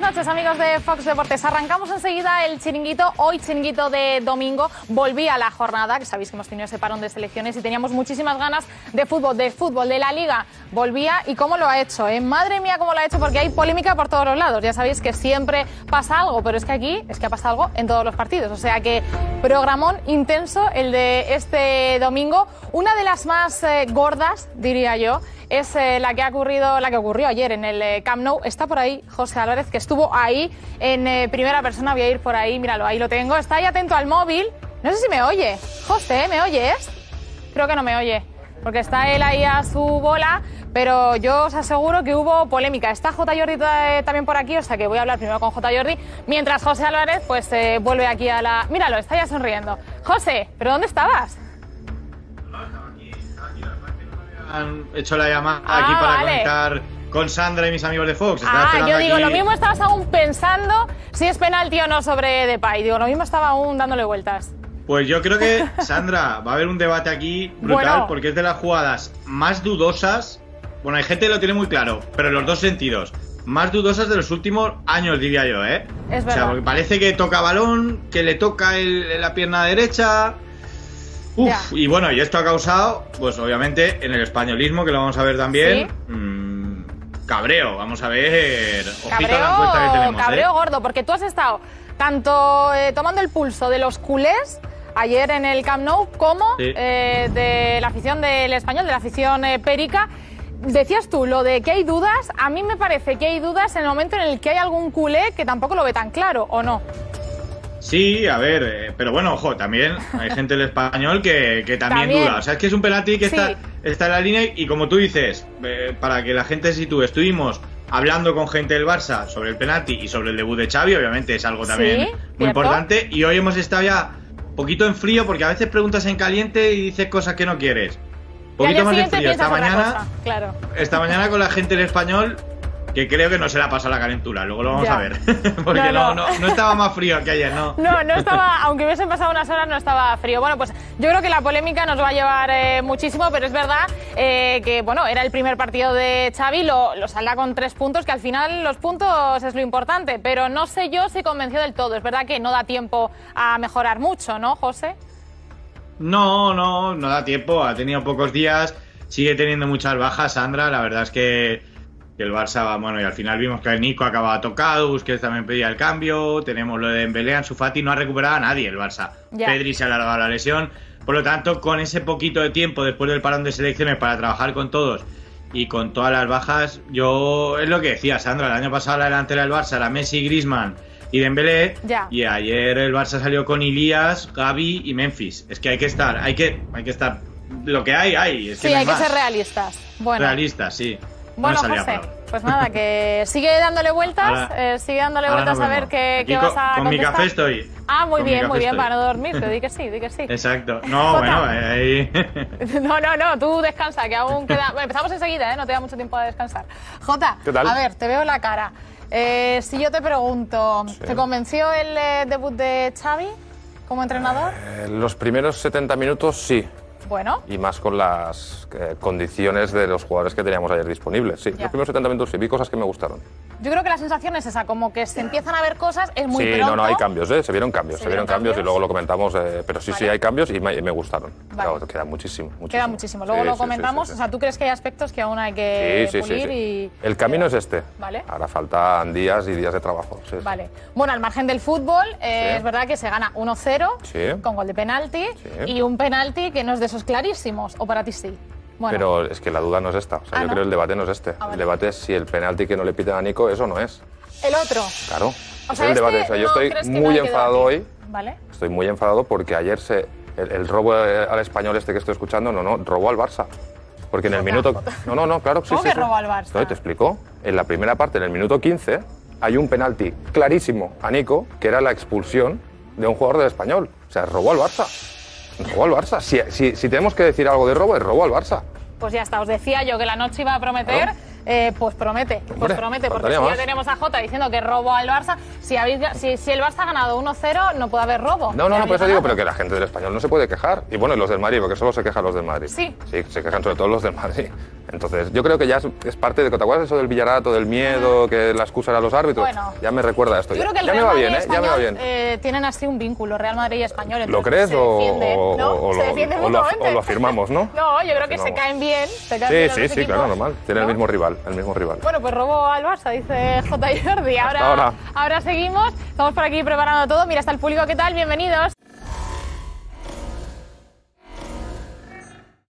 noches, amigos de Fox Deportes. Arrancamos enseguida el chiringuito. Hoy chiringuito de domingo. Volví a la jornada, que sabéis que hemos tenido ese parón de selecciones y teníamos muchísimas ganas de fútbol, de la Liga. Volvía y cómo lo ha hecho, ¿eh? Madre mía, cómo lo ha hecho, porque hay polémica por todos los lados. Ya sabéis que siempre pasa algo, pero es que aquí ha pasado algo en todos los partidos. O sea que programón intenso el de este domingo. Una de las más gordas, diría yo, es la que ocurrió ayer en el Camp Nou. Está por ahí José Álvarez, que estuvo ahí en primera persona. Voy a ir por ahí, míralo, ahí lo tengo. Está ahí atento al móvil. No sé si me oye. José, ¿me oyes? Creo que no me oye, porque está él ahí a su bola, pero yo os aseguro que hubo polémica. Está J. Jordi también por aquí, o sea que voy a hablar primero con J. Jordi, mientras José Álvarez pues vuelve aquí a la... Míralo, está ya sonriendo. José, ¿pero dónde estabas? Han hecho la llamada aquí para conectar con Sandra y mis amigos de Fox. Yo digo, lo mismo estabas aún pensando si es penalti o no sobre Depay. Digo, lo mismo estaba aún dándole vueltas. Pues yo creo que, Sandra, va a haber un debate aquí brutal, porque es de las jugadas más dudosas. Bueno, hay gente que lo tiene muy claro, pero en los dos sentidos. Más dudosas de los últimos años, diría yo, ¿eh? Es verdad. O sea, porque parece que toca balón, que le toca la pierna derecha. Y bueno, y esto ha causado, pues obviamente, en el españolismo, que lo vamos a ver también, cabreo. Vamos a ver, ojito a la encuesta que tenemos. Cabreo gordo, porque tú has estado tanto tomando el pulso de los culés ayer en el Camp Nou, como de la afición del Español, de la afición perica. Decías tú lo de que hay dudas. A mí me parece que hay dudas en el momento en el que hay algún culé que tampoco lo ve tan claro, ¿o no? Sí, a ver, pero bueno, ojo, también hay gente del Español que también duda. O sea, es que es un penalti que está en la línea y como tú dices, para que la gente se sitúe, estuvimos hablando con gente del Barça sobre el penalti y sobre el debut de Xavi, obviamente es algo también muy importante, y hoy hemos estado ya un poquito en frío, porque a veces preguntas en caliente y dices cosas que no quieres. Un poquito más de frío esta mañana con la gente del Español, que creo que no se le ha pasado la calentura, luego lo vamos a ver. Porque no estaba más frío que ayer, ¿no? No estaba, aunque hubiesen pasado unas horas, no estaba frío. Bueno, pues yo creo que la polémica nos va a llevar muchísimo, pero es verdad que, bueno, era el primer partido de Xavi, lo salda con 3 puntos, que al final los puntos es lo importante, pero no sé yo si convenció del todo. Es verdad que no da tiempo a mejorar mucho, ¿no, José? No da tiempo, ha tenido pocos días, sigue teniendo muchas bajas, Sandra, la verdad es que el Barça, bueno, y al final vimos que el Nico acababa tocado, Busquets también pedía el cambio, tenemos lo de Dembélé, Ansu Fati, no ha recuperado a nadie el Barça. Pedri se ha alargado la lesión, por lo tanto, con ese poquito de tiempo después del parón de selecciones para trabajar con todos y con todas las bajas, yo es lo que decía Sandra, el año pasado la delantera del Barça era Messi, Griezmann y Dembélé, y ayer el Barça salió con Ilías, Gavi y Memphis. Es que hay que estar lo que hay. Es que hay que ser realistas. Bueno. Realistas, sí. Bueno, José, pues nada, que sigue dándole vueltas, a ver qué vas a contestar. Con mi café estoy. Muy bien, para no dormirte, di que sí. Exacto. No, bueno, ahí... No, tú descansa, que aún queda... Empezamos enseguida, no te da mucho tiempo a descansar. Jota, ¿qué tal? A ver, te veo la cara. Si yo te pregunto, ¿te convenció el debut de Xavi como entrenador? Los primeros 70 minutos sí. Bueno. Y más con las condiciones de los jugadores que teníamos ayer disponibles. Sí, los primeros 70 minutos sí, vi cosas que me gustaron. Yo creo que la sensación es esa, como que se empiezan a ver cosas, es muy pronto. Sí, no, hay cambios, se vieron cambios y luego lo comentamos, pero sí, hay cambios y me gustaron. Claro, queda muchísimo. Queda muchísimo, luego lo comentamos, o sea, ¿tú crees que hay aspectos que aún hay que pulir? Y el camino es este, vale. Ahora faltan días y días de trabajo. Vale. Bueno, al margen del fútbol, es verdad que se gana 1-0 con gol de penalti y un penalti que no es de esos clarísimos, o para ti sí. Bueno. Pero es que la duda no es esta. O sea, yo creo que el debate no es este. El debate es si el penalti que no le pitan a Nico, eso no es. ¿El otro? Claro. O sea, el debate. O sea, yo estoy muy enfadado hoy. ¿Vale? Estoy muy enfadado porque ayer el robo al español que estoy escuchando, robó al Barça. Porque en el minuto... Claro. ¿Cómo que robó al Barça? No, te explico. En la primera parte, en el minuto 15, hay un penalti clarísimo a Nico, que era la expulsión de un jugador del español. O sea, robó al Barça. Robó al Barça. Si tenemos que decir algo de robo, es robo al Barça. Pues ya está, os decía yo que la noche iba a prometer pues promete, Hombre, porque faltaría si ya más. tenemos a Jota diciendo que robo al Barça, si el Barça ha ganado 1-0, no puede haber robo. No, por eso digo, pero que la gente del Español no se puede quejar. Y bueno, y los del Madrid, porque solo se quejan los del Madrid. Sí. Sí, se quejan sobre todo los del Madrid. Entonces, yo creo que ya es parte de... ¿Te acuerdas eso del Villarato, del miedo, que la excusa era los árbitros? Bueno. Ya me recuerda esto. Yo creo que el ya me Real va Madrid bien, y ya me va Español bien. tienen así un vínculo, Real Madrid y Español. ¿Lo entonces crees se defiende, ¿no? Se defiende o mutuamente. lo afirmamos, no? No, yo creo que se caen bien. Se caen bien los dos Sí, equipos, claro, normal. Tiene ¿no? el mismo rival. Bueno, pues robo al Barça, dice J. Jordi. Hasta ahora. Ahora seguimos. Estamos por aquí preparando todo. Mira, está el público. ¿Qué tal? Bienvenidos.